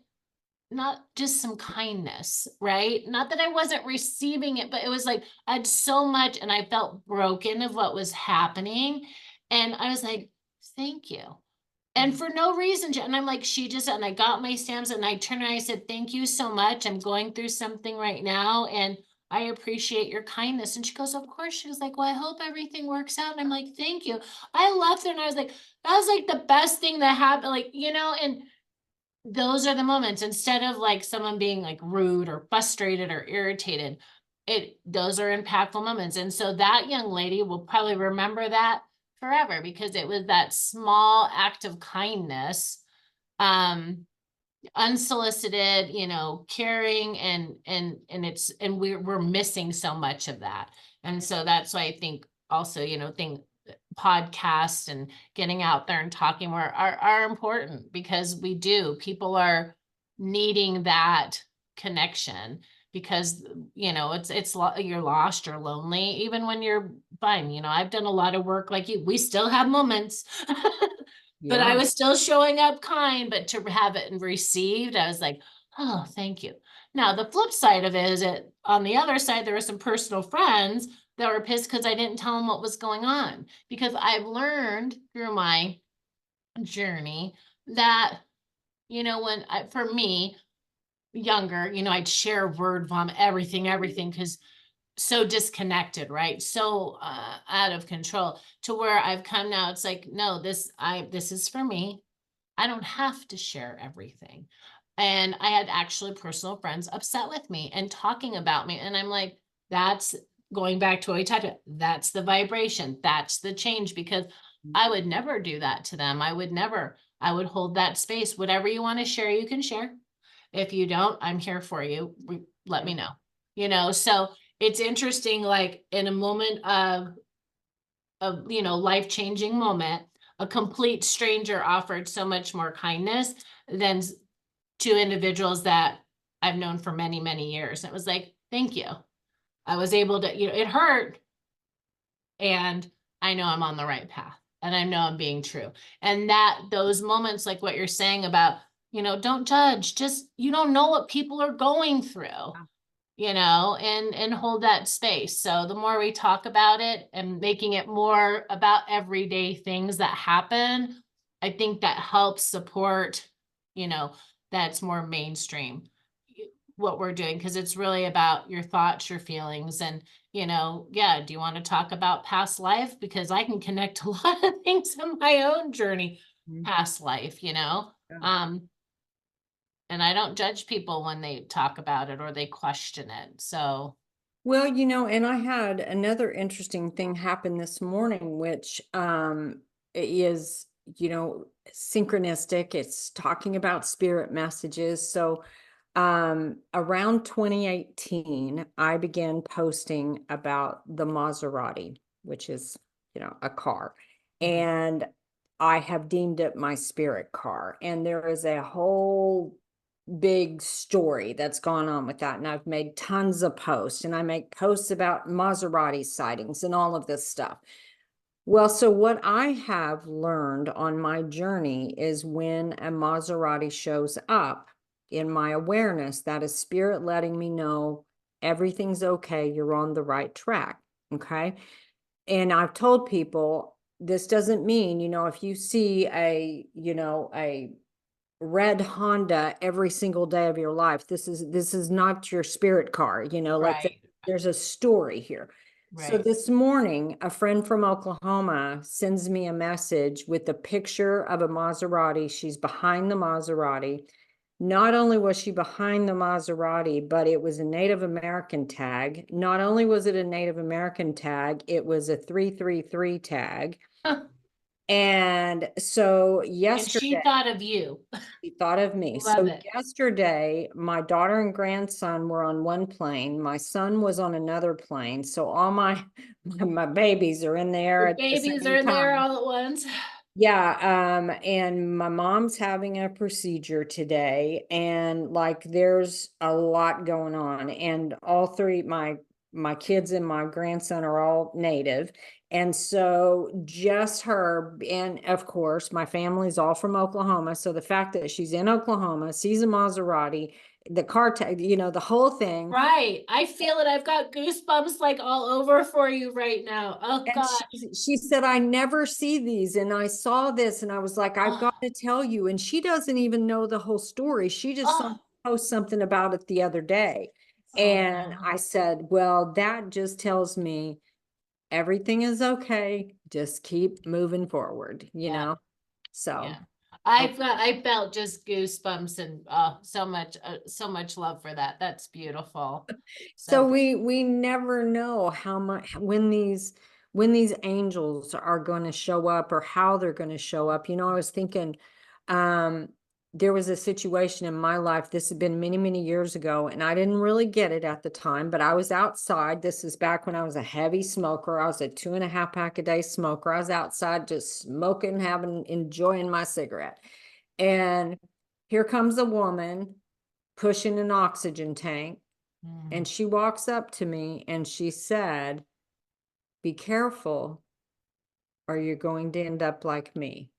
not just some kindness, right? Not that I wasn't receiving it, but it was like I had so much and I felt broken of what was happening. And I was like, thank you. And for no reason. And I'm like, and I got my stamps and I turned and I said, thank you so much. I'm going through something right now. And I appreciate your kindness. And she goes, of course. She was like, well, I hope everything works out. And I'm like, thank you. I left her and I was like, that was like the best thing that happened. Like, and those are the moments, instead of like someone being like rude or frustrated or irritated, those are impactful moments. And so that young lady will probably remember that forever because it was that small act of kindness, um unsolicited, caring, and we're missing so much of that. And so that's why I think also, podcasts and getting out there and talking more are important, because people are needing that connection, because you're lost or lonely even when you're fine. I've done a lot of work like you. We still have moments. But I Yeah. was still showing up kind, but to have it received, I was like, oh, thank you. Now, the flip side of it is that on the other side, there were some personal friends that were pissed because I didn't tell them what was going on. Because I've learned through my journey that, for me, younger, I'd share word vomit, everything, because so disconnected, right? So out of control, to where I've come now. It's like, no, this is for me. I don't have to share everything. And I had actually personal friends upset with me and talking about me. And I'm like, that's going back to what we talked about. That's the vibration. That's the change, because I would never do that to them. I would hold that space. Whatever you want to share, you can share. If you don't, I'm here for you. Let me know. So it's interesting, like in a moment of life-changing moment, a complete stranger offered so much more kindness than to individuals that I've known for many, many years. It was like, thank you. I was able to, it hurt, and I know I'm on the right path, and I know I'm being true. And that those moments, like what you're saying about, don't judge, just, you don't know what people are going through, and hold that space. So the more we talk about it and making it more about everyday things that happen, I think that helps support, that's more mainstream what we're doing, because it's really about your thoughts, your feelings, and yeah, do you want to talk about past life? Because I can connect a lot of things in my own journey, past life, and I don't judge people when they talk about it or they question it. So, Well, and I had another interesting thing happen this morning, which is, synchronistic. It's talking about spirit messages. So around 2018, I began posting about the Maserati, which is, a car. And I have deemed it my spirit car. And there is a whole big story that's gone on with that. And I've made tons of posts, and I make posts about Maserati sightings and all of this stuff. Well, so what I have learned on my journey is when a Maserati shows up in my awareness, that is spirit letting me know everything's okay, you're on the right track. Okay. And I've told people, this doesn't mean, if you see a red Honda every single day of your life, this is not your spirit car, like right, there's a story here. So right. this morning, a friend from Oklahoma sends me a message with a picture of a Maserati. She's behind the Maserati. Not only was she behind the Maserati, but it was a Native American tag. Not only was it a Native American tag, it was a 333 tag. And so And she yesterday, thought of you. he thought of me. Love So it. yesterday, my daughter and grandson were on one plane. My son was on another plane. So all my babies are in there Your at the babies are same in there time. all at once. Yeah, and my mom's having a procedure today, and like there's a lot going on, and all three my kids and my grandson are all native. And so just her, and of course my family's all from Oklahoma, so the fact that she's in Oklahoma, sees a Maserati, the car tag, the whole thing. Right. I feel it. I've got goosebumps like all over for you right now. Oh And gosh. she said, I never see these. And I saw this and I was like, I've got Oh, to tell you. And she doesn't even know the whole story. She just saw me oh, post something about it the other day. oh And wow. I said, well, that just tells me everything is okay. Just keep moving forward, Yeah. So, Yeah. oh, I felt just goosebumps, and so much love for that. That's beautiful. so So we never know how much when these angels are going to show up or how they're going to show up. I was thinking, um there was a situation in my life, this had been many, many years ago, and I didn't really get it at the time, but I was outside. This is back when I was a heavy smoker. I was a 2.5 pack a day smoker. I was outside just smoking, enjoying my cigarette. And here comes a woman pushing an oxygen tank. And she walks up to me and she said, "Be careful, or you're going to end up like me."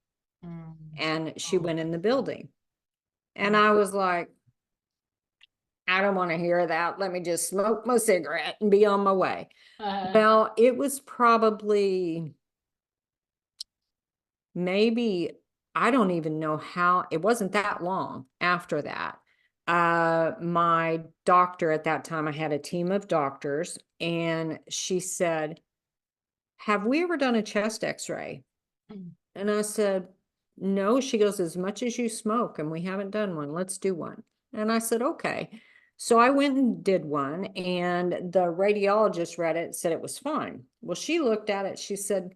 And she Oh, went in the building. And I was like, I don't want to hear that. Let me just smoke my cigarette and be on my way. Well, it was probably maybe, I don't even know how, it wasn't that long after that. My doctor at that time, I had a team of doctors, and she said, "Have we ever done a chest x-ray?" And I said, "No." She goes, "As much as you smoke, and we haven't done one, let's do one." And I said, "Okay." So I went and did one, and the radiologist read it, said it was fine. Well, she looked at it. She said,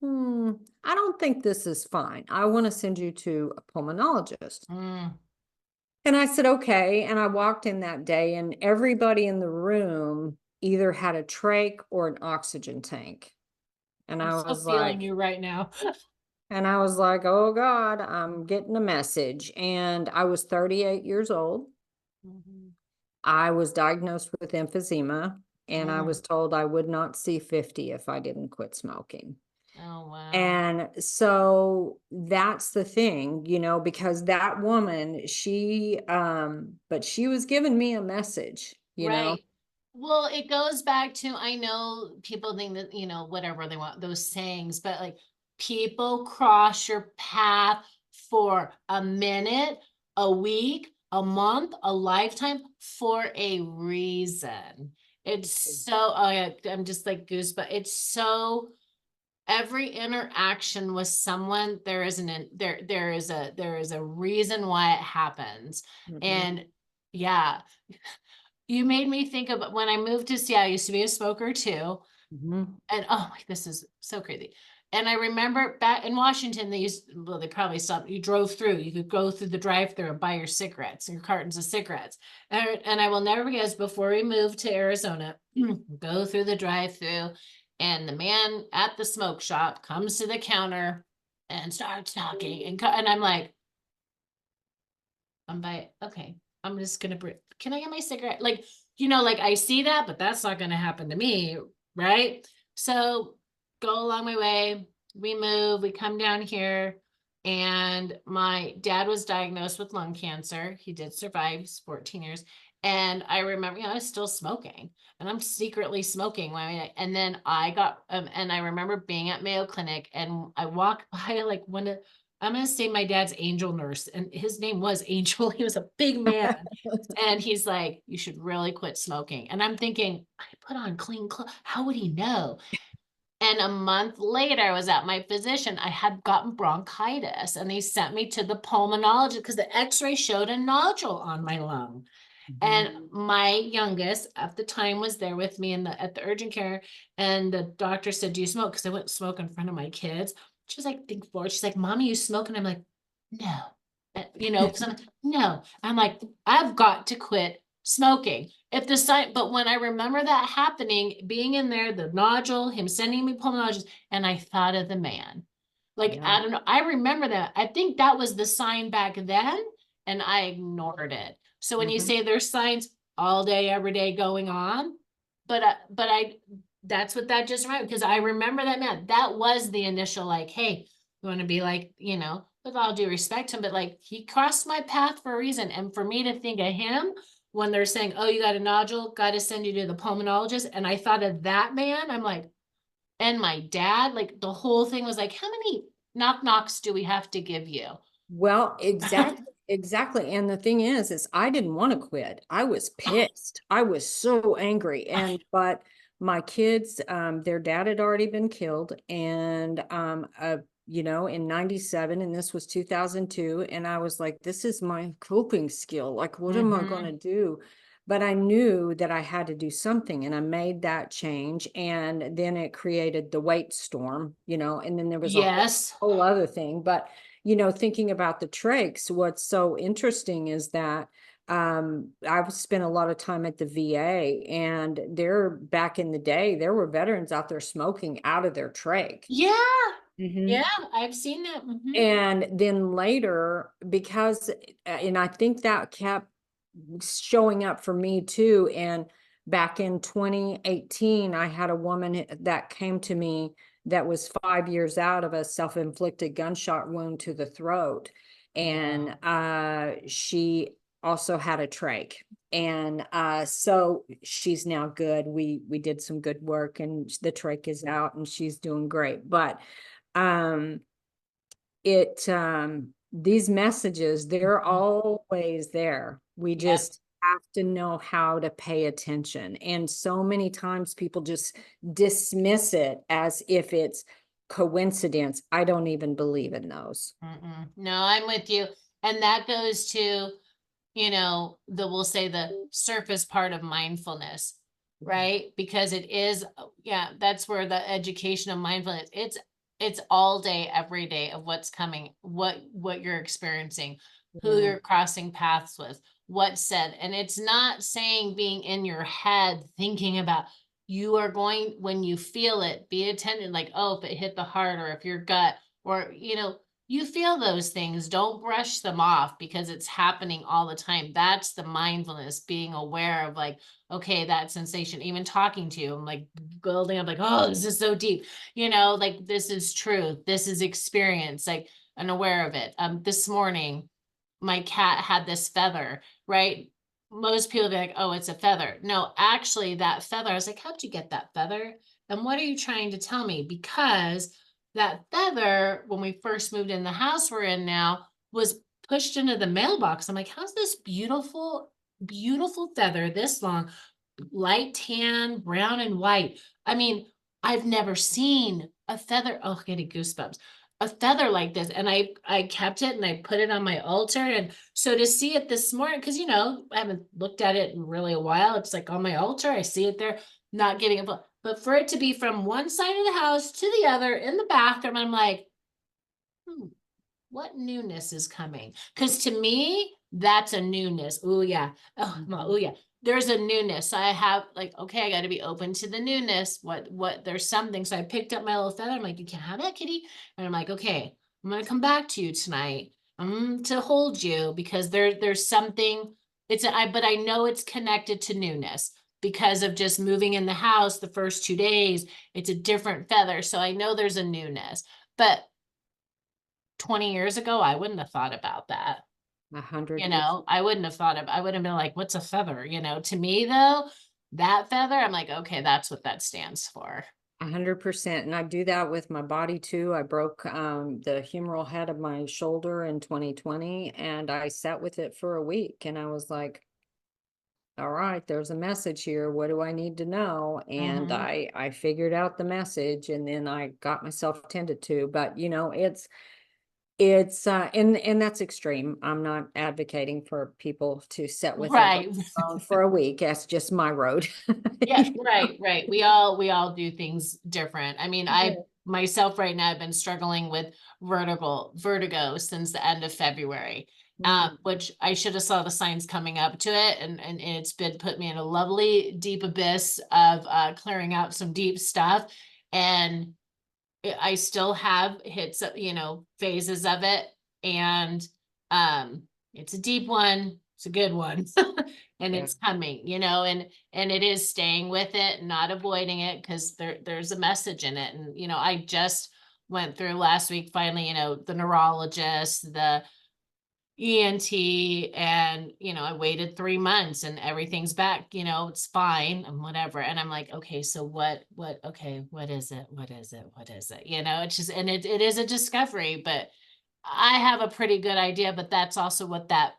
"I don't think this is fine. I want to send you to a pulmonologist." And I said, "Okay." And I walked in that day, and everybody in the room either had a trach or an oxygen tank. And I'm I so was feeling like, you right now. oh God, I'm getting a message. And I was 38 years old. I was diagnosed with emphysema, and I was told I would not see 50 if I didn't quit smoking. Oh, wow. And so that's the thing, because that woman, but she was giving me a message. Right. Well, it goes back to, I know people think that, whatever they want, those sayings, but like people cross your path for a minute, a week, a month, a lifetime for a reason. It's so, oh yeah, I'm just like goosebumps. It's so, every interaction with someone, there is there is a reason why it happens. Mhm. And yeah, you made me think of when I moved to Seattle. I used to be a smoker too. Mhm. And oh my, this is so crazy. And I remember back in Washington, well, they probably stopped. You drove through, you could go through the drive-through and buy your cigarettes, your cartons of cigarettes. And I will never forget, is before we moved to Arizona, go through the drive-through, and the man at the smoke shop comes to the counter and starts talking. And I'm like, okay, I'm just gonna can I get my cigarette? Like, like I see that, but that's not gonna happen to me, right? So go along my way, we move, we come down here, and my dad was diagnosed with lung cancer. He did survive, he's 14 years. And I remember, I was still smoking, and I'm secretly smoking. And then I got, and I remember being at Mayo Clinic, and I walked by like one of, I'm going to say my dad's angel nurse, and his name was Angel. He was a big man. And he's like, "You should really quit smoking." And I'm thinking, I put on clean clothes. How would he know? And a month later, I was at my physician. I had gotten bronchitis, and they sent me to the pulmonologist because the x-ray showed a nodule on my lung. And my youngest at the time was there with me at the urgent care. And the doctor said, "Do you smoke?" Because I wouldn't smoke in front of my kids. She was like, think four. She's like, "Mommy, you smoke?" And I'm like, "No." Because I'm like, no. I'm like, I've got to quit smoking. If the sign, but when I remember that happening, being in there, the nodule, him sending me pulmonologist, and I thought of the man. Like, Yeah. I don't know. I remember that. I think that was the sign back then, and I ignored it. So when you Mhm. say there's signs all day, every day going on, but I, that's what that just reminded, because I remember that man. That was the initial, like, hey, you want to be like, with all due respect to him, but like he crossed my path for a reason. And for me to think of him when they're saying, "Oh, you got a nodule, got to send you to the pulmonologist," and I thought of that man, I'm like, and my dad, like the whole thing was like, how many knock knocks do we have to give you? Well, exactly. And the thing is I didn't want to quit. I was pissed. I was so angry. But my kids, their dad had already been killed, and in 97, and this was 2002, and I was like, this is my coping skill. Like, what am I going to do? But I knew that I had to do something, and I made that change, and then it created the weight storm, and then there was a Yes. whole other thing. But thinking about the trachs, what's so interesting is that I've spent a lot of time at the VA, and back in the day, there were veterans out there smoking out of their trach. Yeah. Mhm. Yeah. I've seen that. And then later, because, and I think that kept showing up for me too. And back in 2018, I had a woman that came to me that was 5 years out of a self-inflicted gunshot wound to the throat. And she also had a trach. And so she's now good. We did some good work, and the trach is out and she's doing great. But um these messages, they're always there. We Yep. just have to know how to pay attention. And so many times people just dismiss it as if it's coincidence. I don't even believe in those. No, I'm with you. And that goes to, we'll say the surface part of mindfulness, right? Because it is, that's where the education of mindfulness, it's all day, every day of what's coming, what you're experiencing, who you're crossing paths with, what's said. And it's not saying being in your head, thinking about, you are going, when you feel it, be attentive, like, oh, if it hit the heart, or if your gut, or, you feel those things, don't brush them off because it's happening all the time. That's the mindfulness, being aware of, like, okay, that sensation, even talking to you, I'm like building up, like, oh, this is so deep, like, this is truth, this is experience, like, and aware of it. This morning, my cat had this feather, right? Most people be like, oh, it's a feather. No, actually, that feather, I was like, how'd you get that feather? And what are you trying to tell me? Because that feather, when we first moved in the house we're in now, was pushed into the mailbox. I'm like, how's this beautiful, beautiful feather this long, light tan, brown and white? I mean, I've never seen a feather. Oh, getting goosebumps. A feather like this. And I kept it and I put it on my altar. And so to see it this morning, because I haven't looked at it in really a while. It's like on my altar. I see it there, not giving a, but for it to be from one side of the house to the other in the bathroom, I'm like, what newness is coming? Because to me, that's a newness. Oh yeah. Oh yeah. There's a newness. I have, like, okay, I got to be open to the newness. There's something. So I picked up my little feather. I'm like, you can't have that, kitty. And I'm like, okay, I'm going to come back to you tonight. To hold you, because there's something, but I know it's connected to newness because of just moving in the house the first 2 days. It's a different feather. So I know there's a newness, but 20 years ago, I wouldn't have thought about that. 100%. I wouldn't have I would have been like, what's a feather? To me though, that feather, I'm like, okay, that's what that stands for. 100%. And I do that with my body too. I broke the humeral head of my shoulder in 2020, and I sat with it for a week, and I was like, all right, there's a message here. What do I need to know? And I figured out the message, and then I got myself tended to. But it's and that's extreme. I'm not advocating for people to sit with their Right. phone for a week. That's just my road. Yeah, right. We all do things different. I mean, Yeah. I myself right now, I've been struggling with vertigo since the end of February. Which I should have saw the signs coming up to it, and it's been put me in a lovely deep abyss of clearing out some deep stuff. And I still have hits of, phases of it. And it's a deep one. It's a good one. And Yeah. it's coming, and it is staying with it, not avoiding it, because there's a message in it. And, I just went through last week, finally, the neurologist, the ENT, and I waited 3 months and everything's back, it's fine and whatever. And I'm like, okay, so okay, what is it? What is it? What is it? It's just, and it is a discovery, but I have a pretty good idea, but that's also what that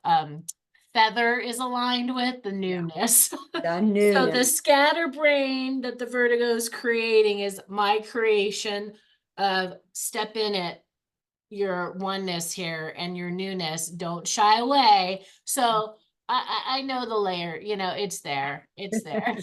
feather is aligned with, the Yeah. newness. The So the newness. scatterbrain that the vertigo is creating is my creation of step in it, your oneness here and your newness. Don't shy away. So I know the layer, it's there. It's there.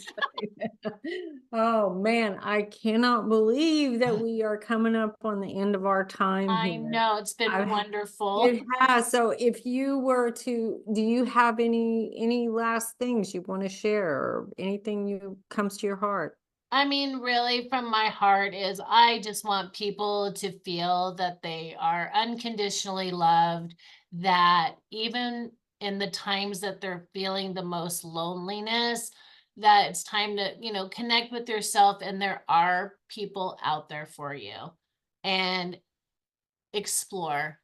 Oh man, I cannot believe that we are coming up on the end of our time I here. know, it's been wonderful. It has. So if you were to, do you have any last things you want to share or anything you comes to your heart? I mean, really, from my heart is I just want people to feel that they are unconditionally loved, that even in the times that they're feeling the most loneliness, that it's time to, connect with yourself, and there are people out there for you. And explore,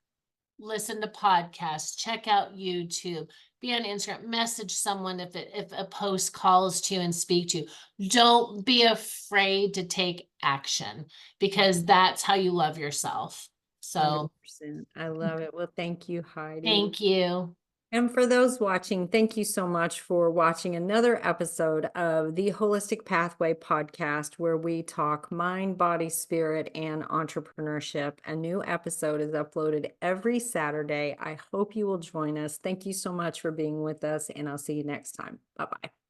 listen to podcasts, check out YouTube, be on Instagram, message someone if a post calls to you and speak to you. Don't be afraid to take action, because that's how you love yourself. So 100%. I love it. Well, thank you, Heidi. thank you. And for those watching, thank you so much for watching another episode of the Holistic Pathway podcast, where we talk mind, body, spirit, and entrepreneurship. A new episode is uploaded every Saturday. I hope you will join us. Thank you so much for being with us, and I'll see you next time. Bye-bye.